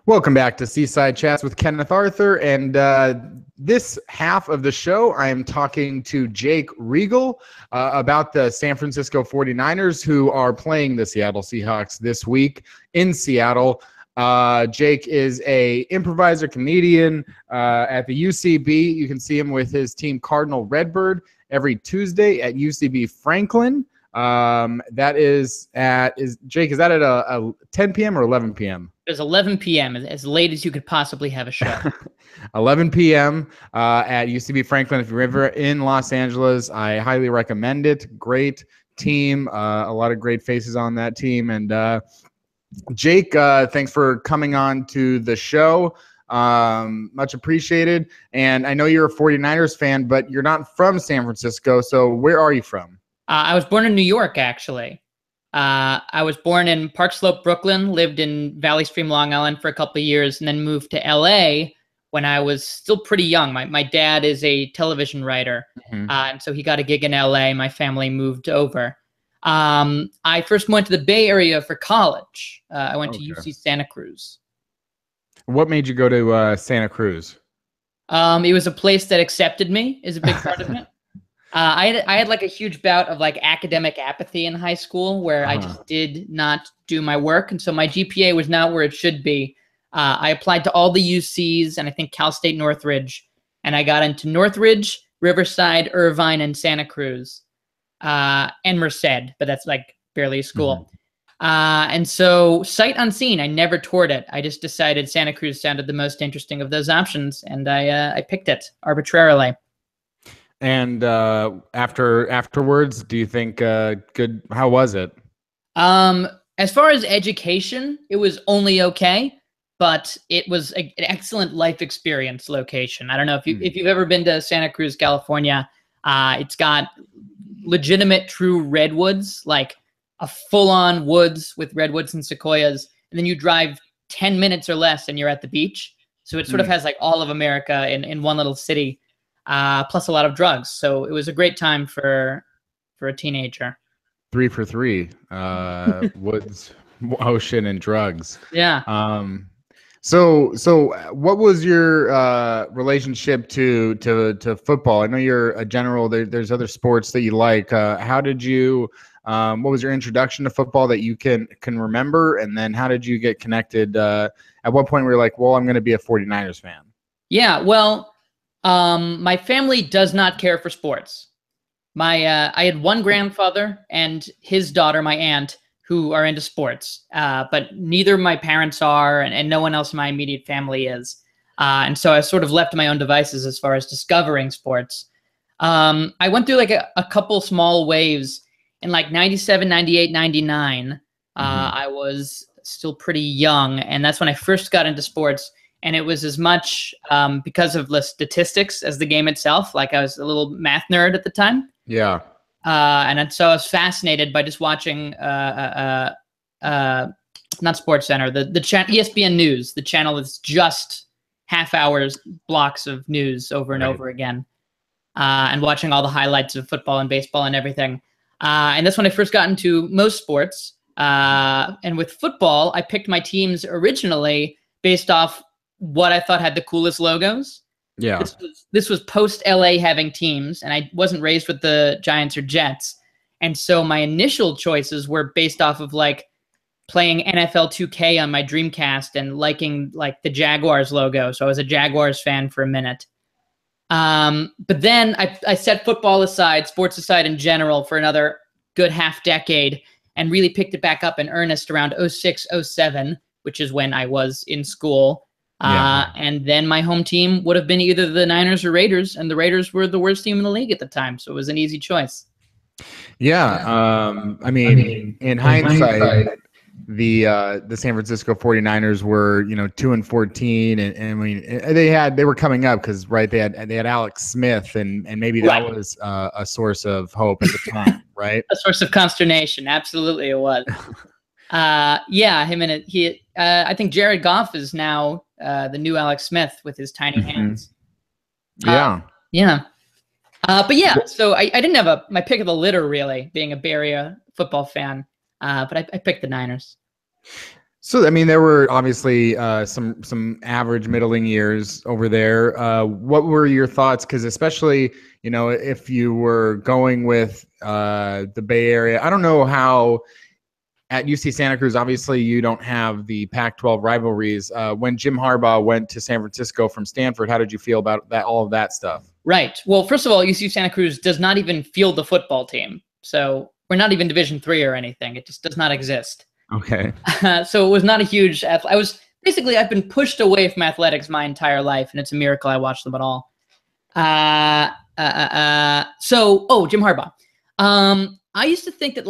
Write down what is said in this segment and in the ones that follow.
Welcome back to Seaside Chats with Kenneth Arthur. And this half of the show, I am talking to Jake Regal about the San Francisco 49ers, who are playing the Seattle Seahawks this week in Seattle. Jake is a improviser comedian at the UCB. You can see him with his team Cardinal Redbird every Tuesday at UCB Franklin. That is at Jake, is that at a 10 p.m. or 11 p.m.? It was 11 p.m., as late as you could possibly have a show. 11 p.m. At UCB Franklin. If you're ever in Los Angeles, I highly recommend it. Great team. A lot of great faces on that team. And Jake, thanks for coming on to the show. Much appreciated. And I know you're a 49ers fan, but you're not from San Francisco. So where are you from? I was born in New York, actually. I was born in Park Slope, Brooklyn, lived in Valley Stream, Long Island for a couple of years, and then moved to LA when I was still pretty young. My dad is a television writer, and so he got a gig in LA. My family moved over. I first went to the Bay Area for college. I went to UC Santa Cruz. What made you go to Santa Cruz? It was a place that accepted me, is a big part of it. I had like a huge bout of like academic apathy in high school where I just did not do my work. And so my GPA was not where it should be. I applied to all the UCs and I think Cal State Northridge, and I got into Northridge, Riverside, Irvine, and Santa Cruz, and Merced, but that's like barely a school. And so sight unseen, I never toured it. I just decided Santa Cruz sounded the most interesting of those options, and I picked it arbitrarily. And afterwards, do you think good? How was it? As far as education, it was only okay, but it was an excellent life experience location. I don't know if you've ever been to Santa Cruz, California. It's got legitimate, true redwoods, like a full-on woods with redwoods and sequoias, and then you drive 10 minutes or less, and you're at the beach. So it sort of has like all of America in one little city. Plus a lot of drugs. So it was a great time for a teenager. 3 for 3, woods, ocean, and drugs. Yeah. So what was your relationship to football? I know you're a general. There's other sports that you like. How did you? What was your introduction to football that you can remember? And then how did you get connected? At what point were you like, well, I'm going to be a 49ers fan? Yeah. Well. My family does not care for sports. I had one grandfather and his daughter, my aunt, who are into sports, but neither of my parents are, and no one else in my immediate family is. And so I sort of left to my own devices as far as discovering sports. I went through like a couple small waves in like 97, 98, 99. I was still pretty young, and that's when I first got into sports. And it was as much because of the statistics as the game itself. Like I was a little math nerd at the time. Yeah. And so I was fascinated by just watching, not SportsCenter, the ESPN News, the channel that's just half hours blocks of news over and over again, and watching all the highlights of football and baseball and everything. And that's when I first got into most sports. And with football, I picked my teams originally based off what I thought had the coolest logos. Yeah. This was post LA having teams, and I wasn't raised with the Giants or Jets. And so my initial choices were based off of like playing NFL 2K on my Dreamcast and liking like the Jaguars logo. So I was a Jaguars fan for a minute. But then I set football aside, sports aside in general, for another good half decade, and really picked it back up in earnest around 06, 07, which is when I was in school. And then my home team would have been either the Niners or Raiders, and the Raiders were the worst team in the league at the time, so it was an easy choice. Yeah. I mean, in hindsight, the San Francisco 49ers were 2-14, and I mean they were coming up because they had Alex Smith, and maybe that was a source of hope at the time, right? A source of consternation, absolutely it was. Yeah, him and he. I think Jared Goff is now the new Alex Smith with his tiny hands. Yeah. But yeah, so I didn't have my pick of the litter really, being a Bay Area football fan. But I picked the Niners. So, I mean, there were obviously some average middling years over there. What were your thoughts? Because especially, if you were going with the Bay Area, I don't know how at UC Santa Cruz, obviously you don't have the Pac-12 rivalries. When Jim Harbaugh went to San Francisco from Stanford, how did you feel about that? All of that stuff? Right. Well, first of all, UC Santa Cruz does not even field the football team. So we're not even Division III or anything. It just does not exist. Okay. So it was not a huge. I've been pushed away from athletics my entire life, and it's a miracle I watched them at all. Jim Harbaugh. I used to think that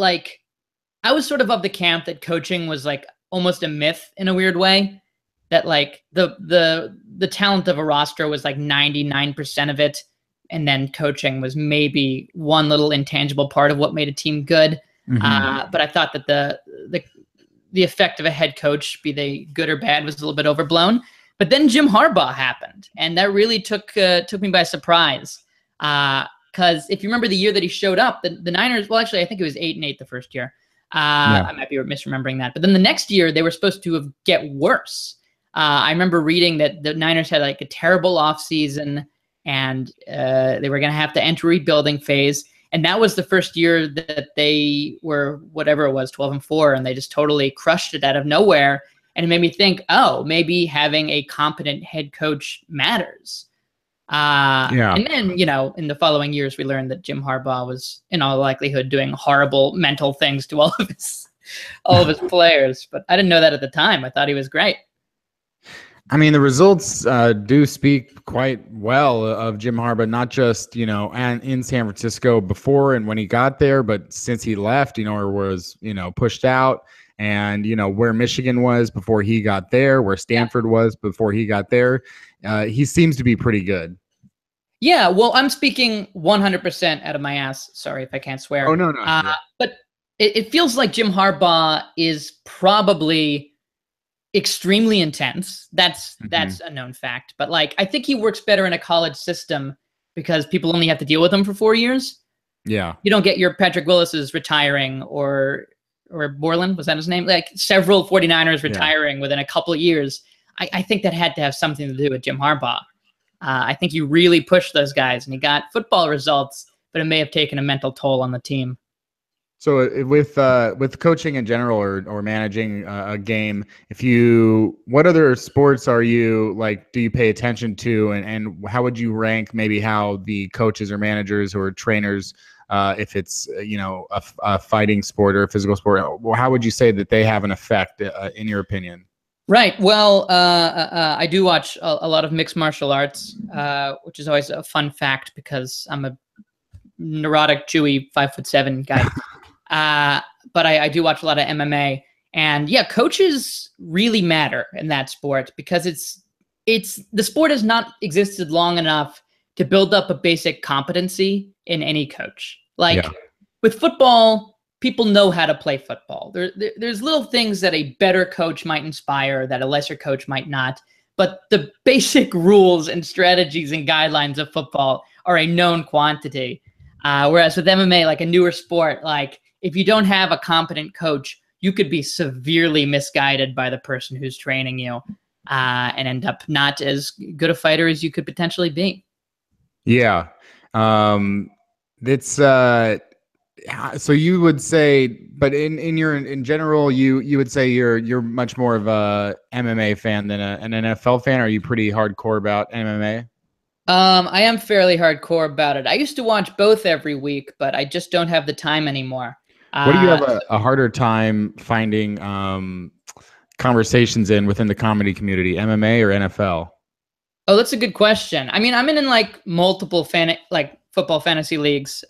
I was sort of the camp that coaching was almost a myth in a weird way. That the talent of a roster was 99% of it, and then coaching was maybe one little intangible part of what made a team good. Mm-hmm. But I thought that the effect of a head coach, be they good or bad, was a little bit overblown. But then Jim Harbaugh happened, and that really took me by surprise. Because if you remember the year that he showed up, the Niners, well, actually, I think it was 8-8 the first year. I might be misremembering that. But then the next year, they were supposed to get worse. I remember reading that the Niners had a terrible offseason, and they were going to have to enter a rebuilding phase. And that was the first year that they were, whatever it was, 12-4, and they just totally crushed it out of nowhere. And it made me think, oh, maybe having a competent head coach matters. And then, in the following years, we learned that Jim Harbaugh was, in all likelihood, doing horrible mental things to all of his players. But I didn't know that at the time. I thought he was great. I mean, the results do speak quite well of Jim Harbaugh, not just, and in San Francisco before and when he got there, but since he left, or was, pushed out, and, where Michigan was before he got there, where Stanford was before he got there. He seems to be pretty good. Yeah, well, I'm speaking 100% out of my ass. Sorry if I can't swear. Oh, no. But it feels like Jim Harbaugh is probably extremely intense. That's a known fact. But I think he works better in a college system because people only have to deal with him for 4 years. Yeah. You don't get your Patrick Willis's retiring or Borland, was that his name? Several 49ers retiring within a couple of years. I think that had to have something to do with Jim Harbaugh. I think he really pushed those guys, and he got football results, but it may have taken a mental toll on the team. So with coaching in general or managing a game, what other sports are you do you pay attention to, and how would you rank maybe how the coaches or managers or trainers, if it's a fighting sport or a physical sport, how would you say that they have an effect in your opinion? Right. Well, I do watch a lot of mixed martial arts, which is always a fun fact because I'm a neurotic, Jewy, 5'7" guy. But I do watch a lot of MMA, and coaches really matter in that sport because the sport has not existed long enough to build up a basic competency in any coach. With football, people know how to play football. There's little things that a better coach might inspire that a lesser coach might not. But the basic rules and strategies and guidelines of football are a known quantity. Whereas with MMA, a newer sport, if you don't have a competent coach, you could be severely misguided by the person who's training you and end up not as good a fighter as you could potentially be. Yeah. It's so you would say, but in general, you would say you're much more of a MMA fan than an NFL fan. Are you pretty hardcore about MMA? I am fairly hardcore about it. I used to watch both every week, but I just don't have the time anymore. What do you have a harder time finding conversations within the comedy community, MMA or NFL? Oh, that's a good question. I mean, I'm in multiple football fantasy leagues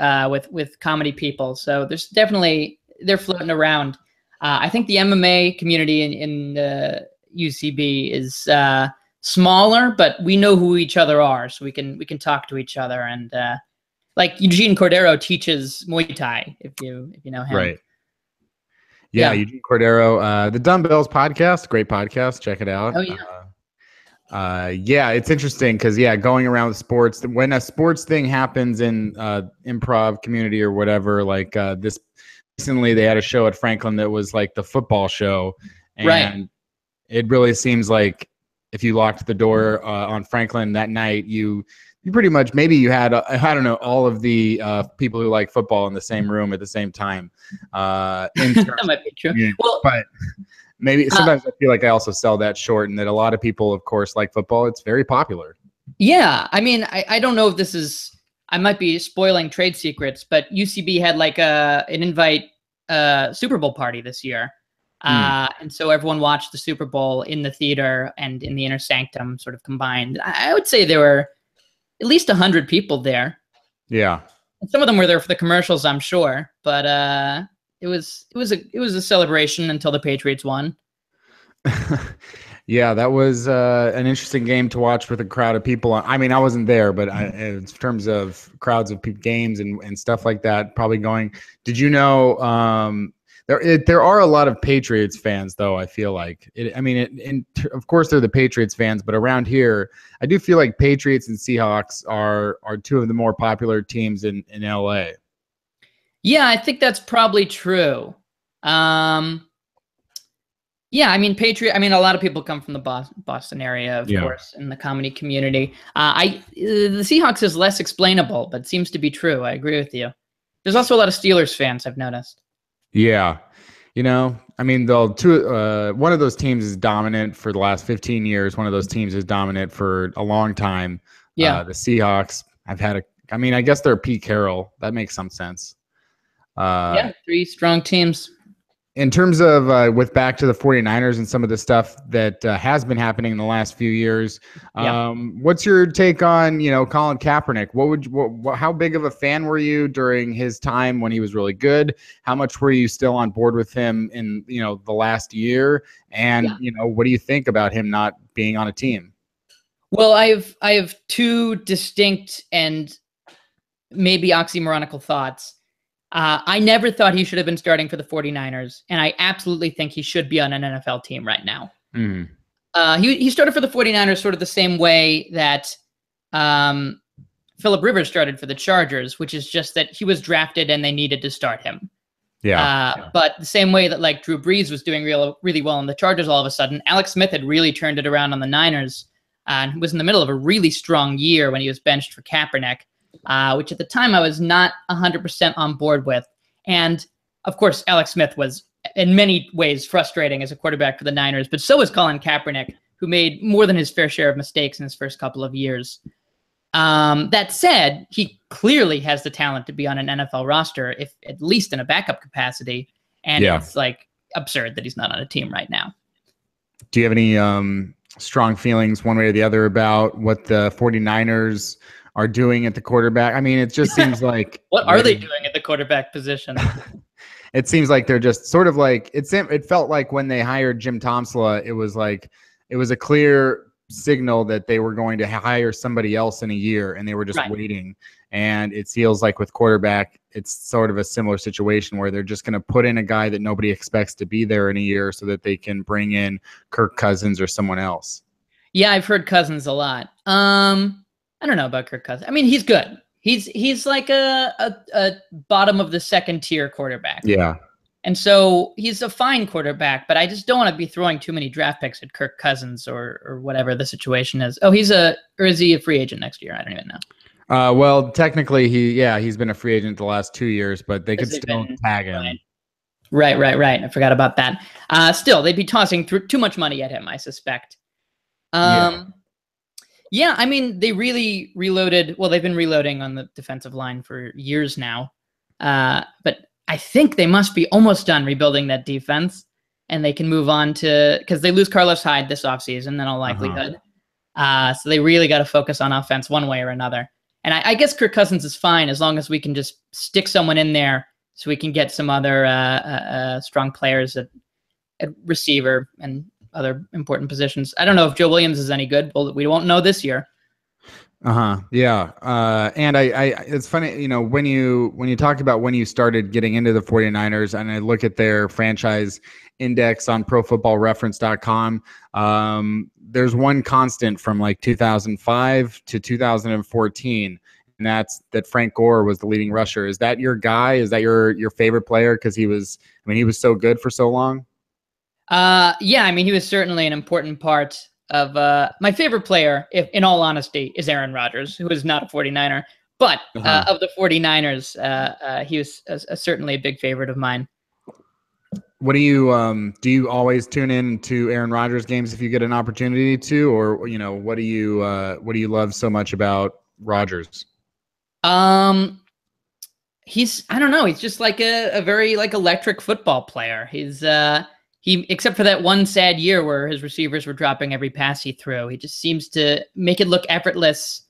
with comedy people. So there's definitely, they're floating around. I think the MMA community in UCB is smaller, but we know who each other are, so we can talk to each other. And Eugene Cordero teaches Muay Thai, if you know him. Right. Yeah, Eugene Cordero, the Dumbbells podcast, great podcast. Check it out. Oh, yeah. It's interesting because going around with sports, when a sports thing happens in improv community or whatever, this recently they had a show at Franklin that was the football show, and it really seems like if you locked the door on Franklin that night, you pretty much, maybe you had, I don't know, all of the people who like football in the same room at the same time. That might be true. Well, but maybe sometimes I feel like I also sell that short, and that a lot of people, of course, like football. It's very popular. Yeah. I mean, I don't know if this is, I might be spoiling trade secrets, but UCB had like an invite Super Bowl party this year. And so everyone watched the Super Bowl in the theater and in the inner sanctum sort of combined. I would say there were at least 100 people there. Yeah. And some of them were there for the commercials, I'm sure, but it was a celebration until the Patriots won. Yeah, that was an interesting game to watch with a crowd of people. I mean, I wasn't there, but in terms of crowds of games and stuff like that, probably going. Did you know there are a lot of Patriots fans, though? I feel like of course they're the Patriots fans, but around here, I do feel like Patriots and Seahawks are two of the more popular teams in LA. Yeah, I think that's probably true. Yeah, I mean, a lot of people come from the Boston area, of course, in the comedy community. The Seahawks is less explainable, but seems to be true. I agree with you. There's also a lot of Steelers fans, I've noticed. Yeah. I mean, one of those teams is dominant for the last 15 years. One of those teams is dominant for a long time. Yeah. The Seahawks, I guess they're Pete Carroll. That makes some sense. Yeah, 3 strong teams. In terms of with back to the 49ers and some of the stuff that has been happening in the last few years, what's your take on, Colin Kaepernick? How big of a fan were you during his time when he was really good? How much were you still on board with him in, the last year? And, what do you think about him not being on a team? Well, I have 2 distinct and maybe oxymoronical thoughts. I never thought he should have been starting for the 49ers, and I absolutely think he should be on an NFL team right now. He started for the 49ers sort of the same way that Phillip Rivers started for the Chargers, which is just that he was drafted and they needed to start him. But the same way that like Drew Brees was doing really well in the Chargers all of a sudden, Alex Smith had really turned it around on the Niners and was in the middle of a really strong year when he was benched for Kaepernick. Which at the time I was not 100% on board with. And, of course, Alex Smith was in many ways frustrating as a quarterback for the Niners, but so was Colin Kaepernick, who made more than his fair share of mistakes in his first couple of years. That said, he clearly has the talent to be on an NFL roster, if at least in a backup capacity, and it's like absurd that he's not on a team right now. Do you have any strong feelings one way or the other about what the 49ers are doing at the quarterback? I mean, it just seems like what are they doing at the quarterback position? It seems like they're just sort of like it felt like when they hired Jim Tomsula, it was a clear signal that they were going to hire somebody else in a year, and they were just waiting. And it feels like with quarterback, it's sort of a similar situation where they're just going to put in a guy that nobody expects to be there in a year so that they can bring in Kirk Cousins or someone else. Yeah, I've heard Cousins a lot. I don't know about Kirk Cousins. I mean, he's good. He's like a bottom of the second tier quarterback. Yeah. And so he's a fine quarterback, but I just don't want to be throwing too many draft picks at Kirk Cousins or whatever the situation is. Oh, is he a free agent next year? I don't even know. Well, technically he's been a free agent the last 2 years, but they could still tag him. Right. I forgot about that. Still, they'd be tossing too much money at him, I suspect. Yeah, I mean, they really reloaded. Well, they've been reloading on the defensive line for years now. But I think they must be almost done rebuilding that defense, and they can move on because they lose Carlos Hyde this offseason in all likelihood. So they really got to focus on offense one way or another. And I guess Kirk Cousins is fine as long as we can just stick someone in there so we can get some other strong players at receiver and other important positions. I don't know if Joe Williams is any good. Well, we won't know this year. Yeah. And it's funny, when you talk about when you started getting into the 49ers, and I look at their franchise index on profootballreference.com, there's one constant from like 2005 to 2014. And that's that Frank Gore was the leading rusher. Is that your guy? Is that your favorite player? Because he was so good for so long. Yeah, I mean, he was certainly an important part of my favorite player, if in all honesty, is Aaron Rodgers, who is not a 49er. But of the 49ers, he was certainly a big favorite of mine. What do you always tune in to Aaron Rodgers games if you get an opportunity to, or what do you love so much about Rodgers? He's, I don't know, he's just like a very like electric football player. He except for that one sad year where his receivers were dropping every pass he threw, he just seems to make it look effortless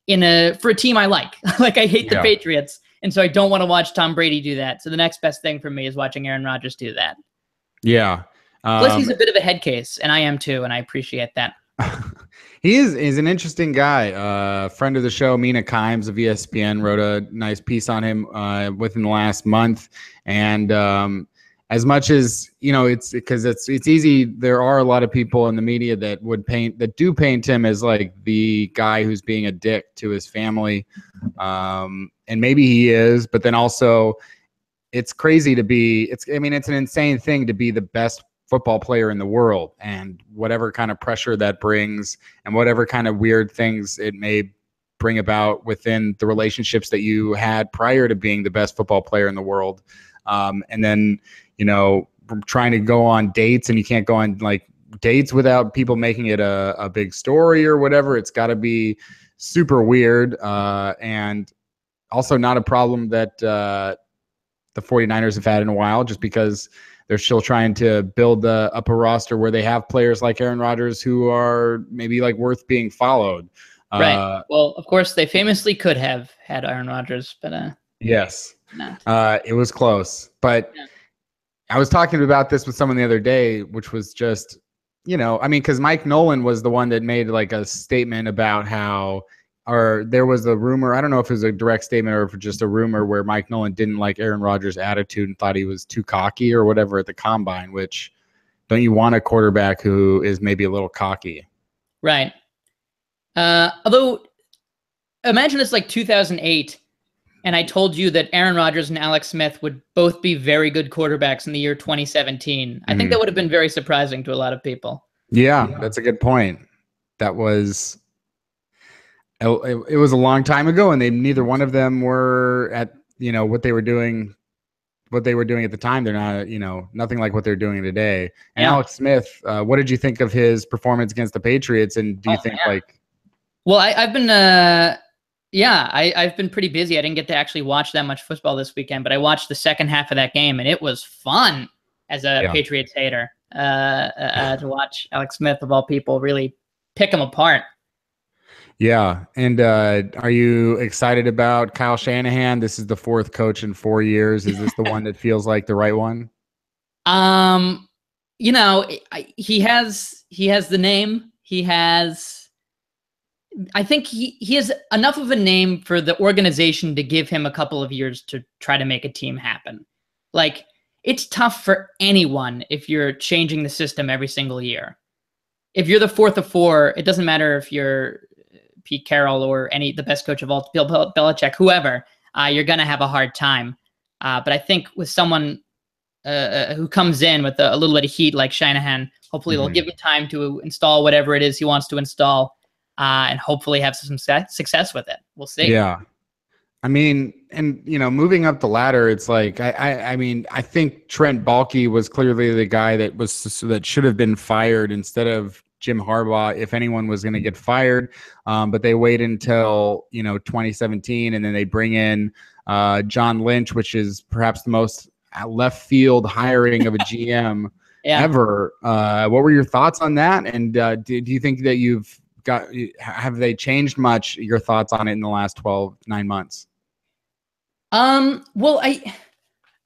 for a team I like. Like I hate the Patriots, and so I don't want to watch Tom Brady do that. So the next best thing for me is watching Aaron Rodgers do that. Yeah. Plus he's a bit of a head case, and I am too, and I appreciate that. He's an interesting guy. Friend of the show, Mina Kimes of ESPN, wrote a nice piece on him within the last month. And as much as, it's because it's easy. There are a lot of people in the media that do paint him as like the guy who's being a dick to his family. And maybe he is, but then also it's crazy to be, it's an insane thing to be the best football player in the world, and whatever kind of pressure that brings and whatever kind of weird things it may bring about within the relationships that you had prior to being the best football player in the world. And then, trying to go on dates, and you can't go on like dates without people making it a big story or whatever. It's got to be super weird. And also not a problem that the 49ers have had in a while, just because they're still trying to build up a roster where they have players like Aaron Rodgers who are maybe like worth being followed. Right. Well, of course, they famously could have had Aaron Rodgers, but yes, not. It was close. But I was talking about this with someone the other day, which was just, because Mike Nolan was the one that made like a statement about how, or there was a rumor, I don't know if it was a direct statement or if it was just a rumor, where Mike Nolan didn't like Aaron Rodgers' attitude and thought he was too cocky or whatever at the combine, which don't you want a quarterback who is maybe a little cocky? Right. Although, imagine it's like 2008, and I told you that Aaron Rodgers and Alex Smith would both be very good quarterbacks in the year 2017. I think that would have been very surprising to a lot of people. Yeah, that's a good point. That was... It was a long time ago, and neither one of them were at what they were doing at the time. They're not nothing like what they're doing today. And Alex Smith, what did you think of his performance against the Patriots? And do you think like? Well, I've been I've been pretty busy. I didn't get to actually watch that much football this weekend, but I watched the second half of that game, and it was fun as a Patriots hater to watch Alex Smith, of all people, really pick him apart. Yeah. And are you excited about Kyle Shanahan? This is the fourth coach in 4 years. Is this the one that feels like the right one? He has the name. I think he has enough of a name for the organization to give him a couple of years to try to make a team happen. Like, it's tough for anyone if you're changing the system every single year. If you're the fourth of four, it doesn't matter if you're Pete Carroll or the best coach of all, Bill Belichick, whoever, you're going to have a hard time. But I think with someone who comes in with a little bit of heat like Shanahan, hopefully they'll give him time to install whatever it is he wants to install, and hopefully have some success with it. We'll see. Yeah. I mean, and moving up the ladder, it's like I think Trent Baalke was clearly the guy that should have been fired instead of Jim Harbaugh, if anyone was going to get fired. But they wait until 2017, and then they bring in John Lynch, which is perhaps the most left field hiring of a GM ever. What were your thoughts on that? And do you think that have they changed much, your thoughts on it in the last 9 months? Well,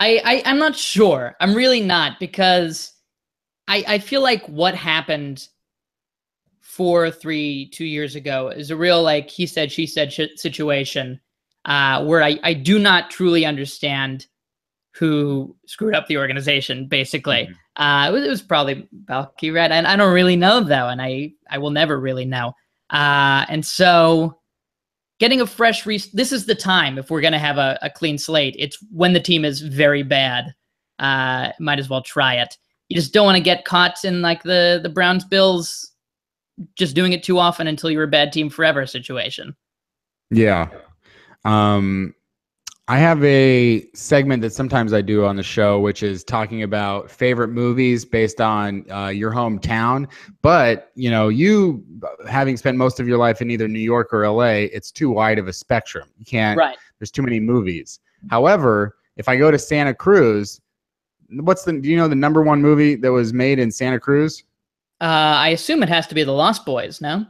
I'm not sure. I'm really not, because I feel like what happened 2 years ago is a real, like, he said, she said situation, where I do not truly understand who screwed up the organization, basically. It was probably Baalke, right? And I don't really know, though, and I will never really know. And so getting a fresh this is the time, if we're going to have a clean slate. It's when the team is very bad. Might as well try it. you just don't want to get caught in like the Browns Bills just doing it too often until you're a bad team forever situation. Yeah. I have a segment that sometimes I do on the show, which is talking about favorite movies based on your hometown. But, you having spent most of your life in either New York or LA, it's too wide of a spectrum. You can't, there's too many movies. However, if I go to Santa Cruz, do you know the number one movie that was made in Santa Cruz? I assume it has to be The Lost Boys, no?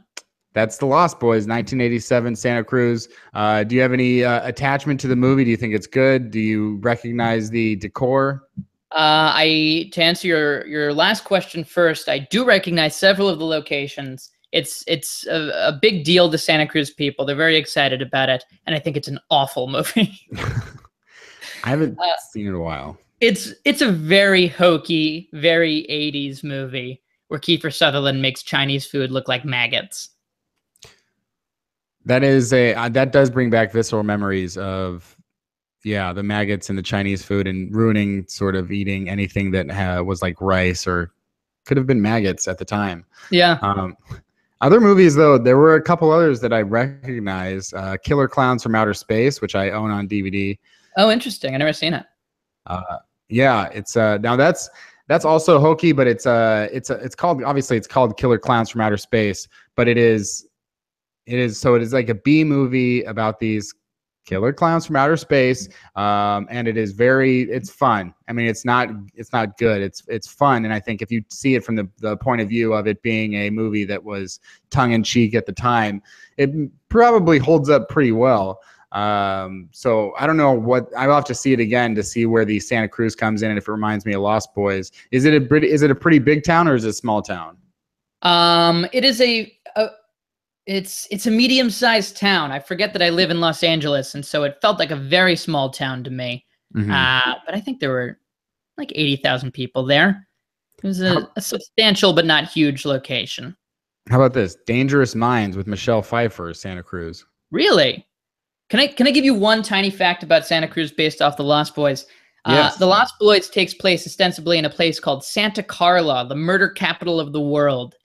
That's The Lost Boys, 1987, Santa Cruz. Do you have any attachment to the movie? Do you think it's good? Do you recognize the decor? To answer your last question first, I do recognize several of the locations. It's a big deal to Santa Cruz people. They're very excited about it, and I think it's an awful movie. I haven't seen it in a while. It's a very hokey, very 80s movie where Kiefer Sutherland makes Chinese food look like maggots. That does bring back visceral memories of, the maggots in the Chinese food and ruining sort of eating anything that was like rice or could have been maggots at the time. Yeah. Other movies, though, there were a couple others that I recognize. Killer Clowns from Outer Space, which I own on DVD. Oh, interesting. I've never seen it. It's now that's also hokey, but it's called Killer Clowns from Outer Space, but it is like a B movie about these killer clowns from outer space, and it's fun. I mean, it's not good. It's fun, and I think if you see it from the point of view of it being a movie that was tongue in cheek at the time, it probably holds up pretty well. So I don't know I'll have to see it again to see where the Santa Cruz comes in and if it reminds me of Lost Boys. Is it a pretty big town or is it a small town? It is it's a medium-sized town. I forget that I live in Los Angeles, and so it felt like a very small town to me. Mm-hmm. But I think there were like 80,000 people there. It was a substantial but not huge location. How about this? Dangerous Minds with Michelle Pfeiffer, Santa Cruz. Really? Can I give you one tiny fact about Santa Cruz based off The Lost Boys? Yes. The Lost Boys takes place ostensibly in a place called Santa Carla, the murder capital of the world.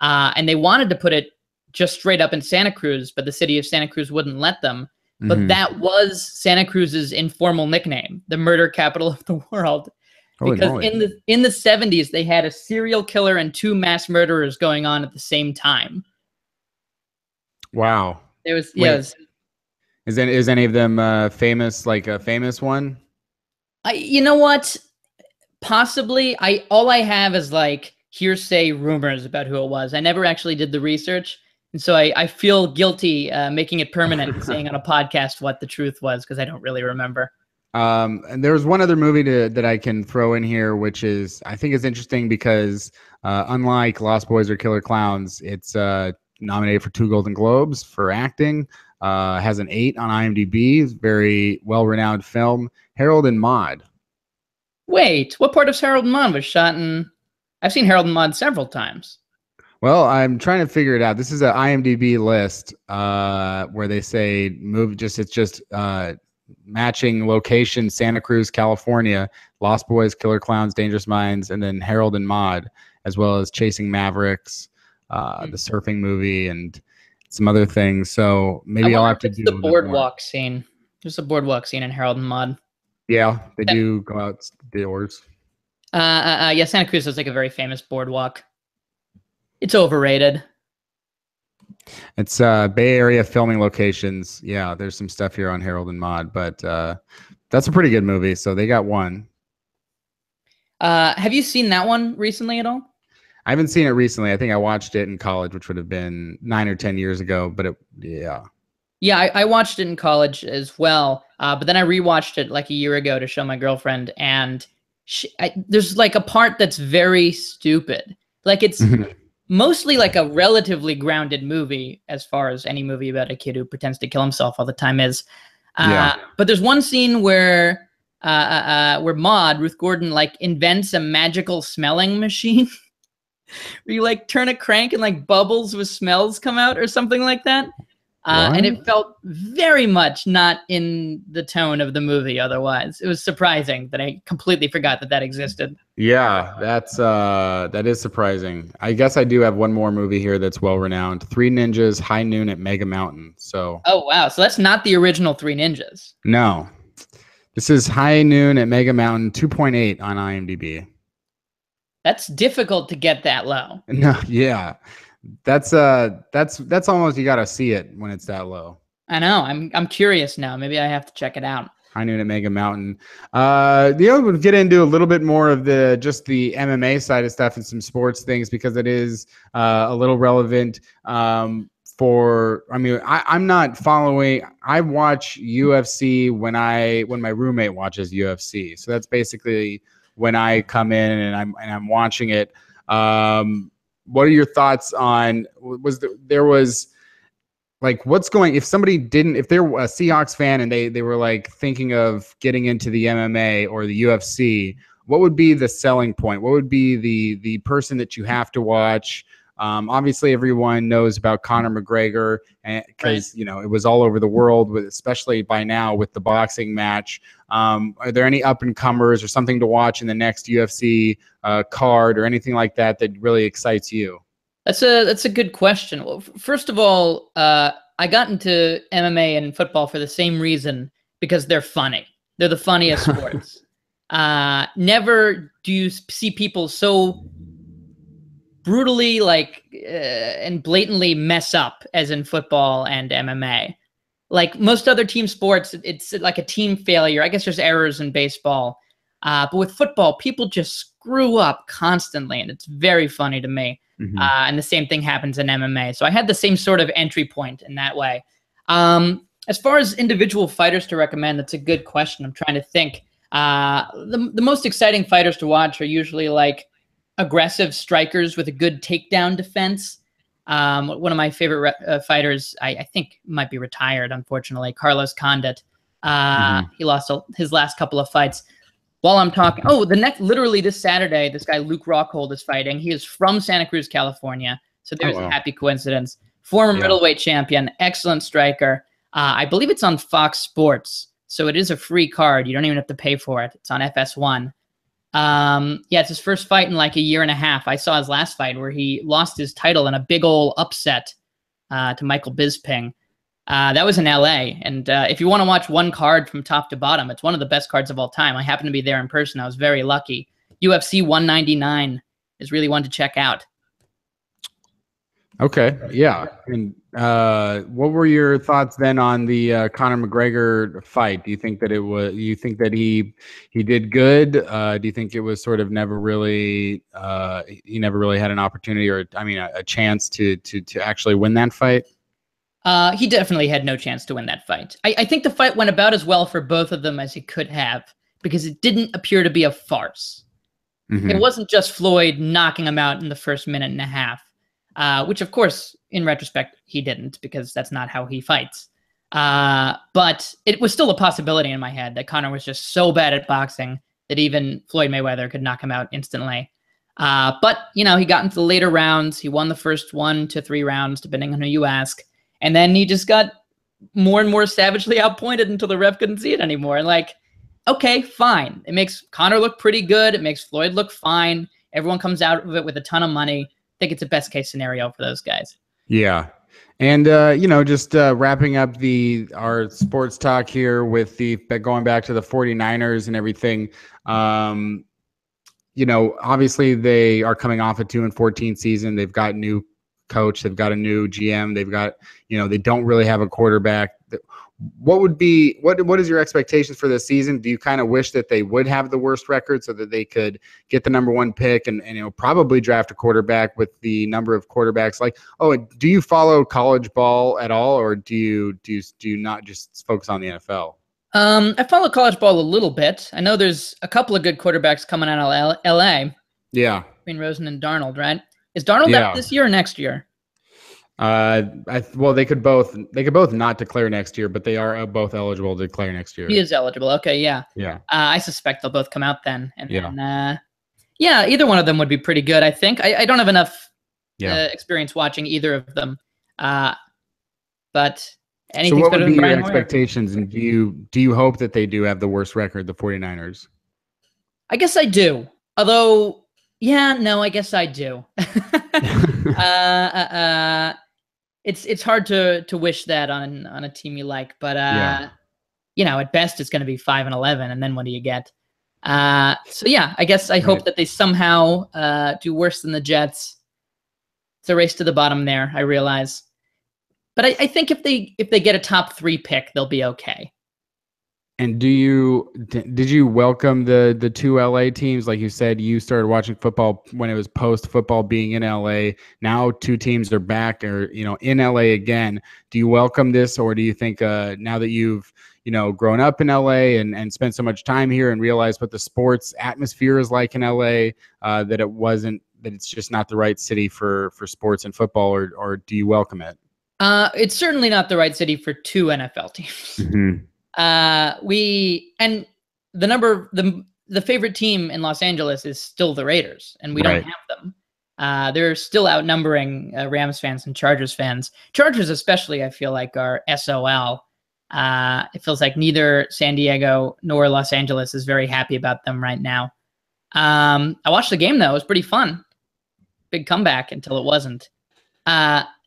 And they wanted to put it just straight up in Santa Cruz, but the city of Santa Cruz wouldn't let them. But that was Santa Cruz's informal nickname, the murder capital of the world. Holy because moly. in the 70s, they had a serial killer and 2 mass murderers going on at the same time. Wow. Is any of them famous, like a famous one? You know what? Possibly. All I have is like hearsay rumors about who it was. I never actually did the research. And so I feel guilty making it permanent and saying on a podcast what the truth was because I don't really remember. And there was one other movie that I can throw in here, which I think is interesting because unlike Lost Boys or Killer Clowns, it's nominated for 2 Golden Globes for acting. Has an 8 on IMDb. It's a very well-renowned film. Harold and Maude. Wait, what part of Harold and Maude was shot in? I've seen Harold and Maude several times. Well, I'm trying to figure it out. This is an IMDb list where they say it's just matching location: Santa Cruz, California, Lost Boys, Killer Clowns, Dangerous Minds, and then Harold and Maude, as well as Chasing Mavericks, the surfing movie, and some other things. So maybe I'll have to do the boardwalk scene. There's a boardwalk scene in Harold and Maude. Yeah, they do go outdoors. Yeah, Santa Cruz is like a very famous boardwalk. It's overrated. It's Bay Area filming locations. Yeah, there's some stuff here on Harold and Maude, but that's a pretty good movie. So they got one. Have you seen that one recently at all? I haven't seen it recently. I think I watched it in college, which would have been 9 or 10 years ago. But yeah, I watched it in college as well. But then I rewatched it like a year ago to show my girlfriend, and there's like a part that's very stupid. Like it's mostly like a relatively grounded movie as far as any movie about a kid who pretends to kill himself all the time is. But there's one scene where Maude, Ruth Gordon, like invents a magical smelling machine where you like turn a crank and like bubbles with smells come out or something like that. And it felt very much not in the tone of the movie otherwise. It was surprising that I completely forgot that existed. Yeah, that is surprising. I guess I do have one more movie here that's well-renowned. Three Ninjas, High Noon at Mega Mountain. So. Oh, wow. So that's not the original Three Ninjas. No. This is High Noon at Mega Mountain, 2.8 on IMDb. That's difficult to get that low. No, yeah. That's almost, you got to see it when it's that low. I know. I'm curious now. Maybe I have to check it out. High Noon at Mega Mountain. We'll get into a little bit more of the MMA side of stuff and some sports things because it is a little relevant. I'm not following. I watch UFC when my roommate watches UFC. So that's basically when I come in and I'm watching it. What are your thoughts on what's going, if they're a Seahawks fan and they were like thinking of getting into the MMA or the UFC, what would be the selling point? What would be the person that you have to watch? Obviously everyone knows about Conor McGregor because, it was all over the world especially by now with the boxing match. Are there any up and comers or something to watch in the next UFC card or anything like that really excites you? That's a good question. Well, first of all, I got into MMA and football for the same reason, because they're funny. They're the funniest sports. Never do you see people so brutally and blatantly mess up as in football and MMA. Like most other team sports, it's like a team failure. I guess there's errors in baseball. But with football, people just screw up constantly, and it's very funny to me. Mm-hmm. And the same thing happens in MMA. So I had the same sort of entry point in that way. As far as individual fighters to recommend, that's a good question. I'm trying to think. The most exciting fighters to watch are usually like aggressive strikers with a good takedown defense. One of my favorite fighters, I think might be retired, unfortunately, Carlos Condit. He lost his last couple of fights. While I'm talking, literally this Saturday, this guy Luke Rockhold is fighting. He is from Santa Cruz, California. So there's a happy coincidence. Former middleweight champion, excellent striker. I believe it's on Fox Sports. So it is a free card. You don't even have to pay for it. It's on FS1. It's his first fight in like a year and a half. I saw his last fight where he lost his title in a big old upset to Michael Bisping. That was in LA. And if you want to watch one card from top to bottom, it's one of the best cards of all time. I happened to be there in person. I was very lucky. UFC 199 is really one to check out. Okay. Yeah. And what were your thoughts then on the Conor McGregor fight? Do you think that he did good? Do you think it was sort of never really he never really had an opportunity a chance to actually win that fight? He definitely had no chance to win that fight. I think the fight went about as well for both of them as it could have, because it didn't appear to be a farce. Mm-hmm. It wasn't just Floyd knocking him out in the first minute and a half, which of course, in retrospect, he didn't, because that's not how he fights. But it was still a possibility in my head that Conor was just so bad at boxing that even Floyd Mayweather could knock him out instantly. But, he got into the later rounds. He won the first 1 to 3 rounds, depending on who you ask. And then he just got more and more savagely outpointed until the ref couldn't see it anymore. And okay, fine. It makes Conor look pretty good. It makes Floyd look fine. Everyone comes out of it with a ton of money. I think it's a best case scenario for those guys. Yeah. And, just wrapping up our sports talk here with going back to the 49ers and everything. Obviously they are coming off a 2-14 season. They've got new coach, they've got a new GM, they've got, they don't really have a quarterback. What is your expectations for this season? Do you kind of wish that they would have the worst record so that they could get the number 1 pick and probably draft a quarterback with the number of quarterbacks? Do you follow college ball at all, or do you not just focus on the NFL? I follow college ball a little bit. I know there's a couple of good quarterbacks coming out of LA. Yeah. Between Rosen and Darnold, right? Is Darnold out this year or next year? They could both not declare next year, but they are both eligible to declare next year. He is eligible. Okay, yeah. Yeah. I suspect they'll both come out then. And then, either one of them would be pretty good, I think. I don't have enough experience watching either of them. but So anything's what better would be than your Brian Hoyer. expectations, and do you hope that they do have the worst record, the 49ers? I guess I do. Although, yeah, no, I guess I do. It's hard to wish that on a team you like, but Yeah. you know, at best it's going to be 5-11, and then what do you get? So yeah, I guess I hope Right. that they somehow do worse than the Jets. It's a race to the bottom there, I realize, but I think if they get a top 3 pick, they'll be okay. And did you welcome the two LA teams? Like you said, you started watching football when it was post football being in LA. Now 2 teams are back, or in LA again. Do you welcome this, or do you think now that you've grown up in LA and spent so much time here and realized what the sports atmosphere is like in LA, that it's just not the right city for sports and football, or do you welcome it? It's certainly not the right city for 2 NFL teams. Mm-hmm. The favorite team in Los Angeles is still the Raiders, and we Right. don't have them. They're still outnumbering Rams fans and Chargers fans. Chargers especially, I feel like, are SOL. It feels like neither San Diego nor Los Angeles is very happy about them right now. I watched the game though; it was pretty fun. Big comeback until it wasn't.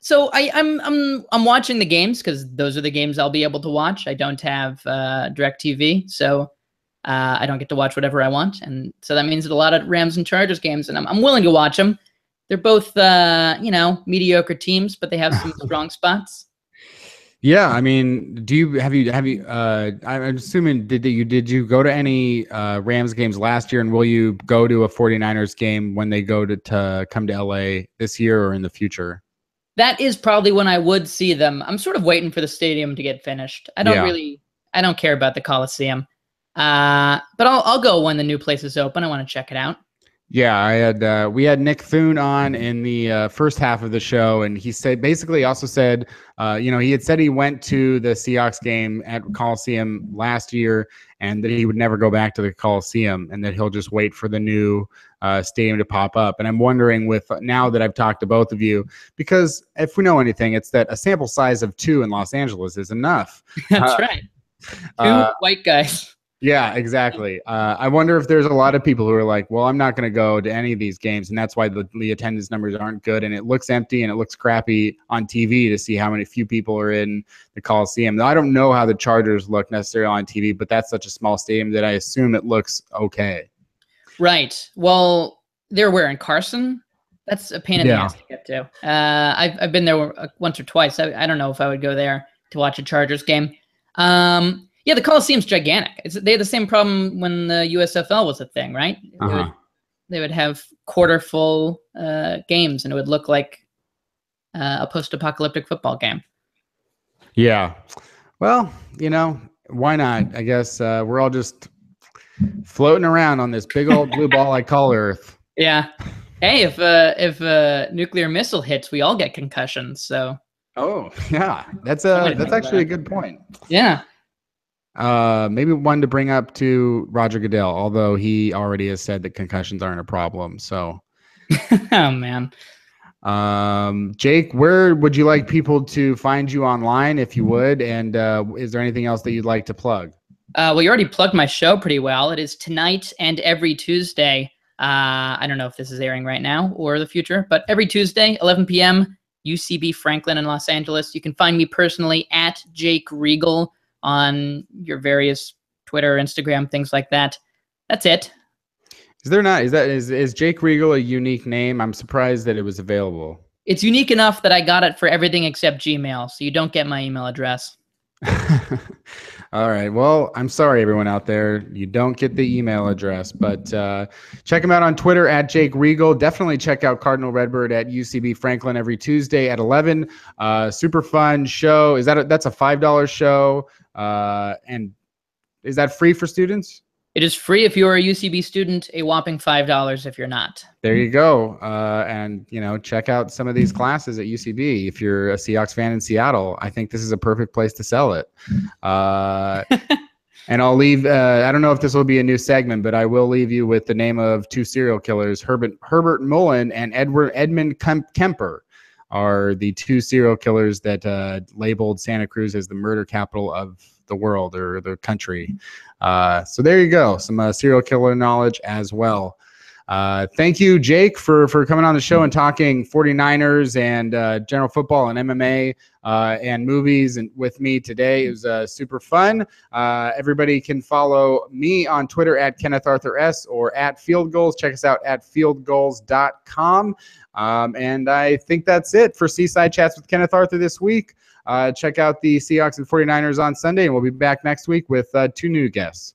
So I'm watching the games because those are the games I'll be able to watch. I don't have DirecTV, so I don't get to watch whatever I want, and so that means that a lot of Rams and Chargers games, and I'm willing to watch them. They're both mediocre teams, but they have some strong spots. Yeah, I mean, have you I'm assuming did you go to any Rams games last year, and will you go to a 49ers game when they go to come to LA this year or in the future? That is probably when I would see them. I'm sort of waiting for the stadium to get finished. I don't care about the Coliseum. But I'll go when the new place is open. I want to check it out. Yeah, we had Nick Thune on in the first half of the show, and he also said, he had said he went to the Seahawks game at Coliseum last year, and that he would never go back to the Coliseum, and that he'll just wait for the new stadium to pop up. And I'm wondering, with now that I've talked to both of you, because if we know anything, it's that a sample size of 2 in Los Angeles is enough. That's right. 2 white guys. Yeah, exactly. I wonder if there's a lot of people who are like, well, I'm not going to go to any of these games, and that's why the attendance numbers aren't good, and it looks empty and it looks crappy on TV to see how few people are in the Coliseum. Now, I don't know how the Chargers look necessarily on TV, but that's such a small stadium that I assume it looks okay. Right. Well, they're wearing Carson. That's a pain in the ass to get to. I've been there once or twice. I don't know if I would go there to watch a Chargers game. Yeah, the Coliseum's gigantic. They had the same problem when the USFL was a thing, right? Uh-huh. They would have quarter-full games, and it would look like a post-apocalyptic football game. Yeah. Well, why not? I guess we're all just floating around on this big old blue ball I call Earth. Yeah. Hey, if a nuclear missile hits, we all get concussions. So. Oh yeah, that's actually a good point. Yeah. Maybe one to bring up to Roger Goodell, although he already has said that concussions aren't a problem. So, oh man. Jake, where would you like people to find you online, if you would? And is there anything else that you'd like to plug? Well, you already plugged my show pretty well. It is tonight and every Tuesday. I don't know if this is airing right now or the future, but every Tuesday, 11 p.m., UCB Franklin in Los Angeles. You can find me personally at Jake Regal on your various Twitter, Instagram, things like that. That's it. Is Jake Regal a unique name? I'm surprised that it was available. It's unique enough that I got it for everything except Gmail, so you don't get my email address. All right. Well, I'm sorry, everyone out there. You don't get the email address, but check him out on Twitter at Jake Regal. Definitely check out Cardinal Redbird at UCB Franklin every Tuesday at 11. Super fun show. That's a $5 show? And is that free for students? It is free if you're a UCB student, a whopping $5 if you're not. There you go. And, check out some of these classes at UCB. If you're a Seahawks fan in Seattle, I think this is a perfect place to sell it. And I'll leave, I don't know if this will be a new segment, but I will leave you with the name of 2 serial killers, Herbert Mullen and Edmund Kemper. are the two serial killers that labeled Santa Cruz as the murder capital of the world or the country. So there you go, some serial killer knowledge as well. Thank you, Jake, for coming on the show and talking 49ers and general football and MMA and movies and with me today. It was super fun. Everybody can follow me on Twitter at Kenneth Arthur S or at Field Goals. Check us out at fieldgoals.com. And I think that's it for Seaside Chats with Kenneth Arthur this week. Check out the Seahawks and 49ers on Sunday, and we'll be back next week with 2 new guests.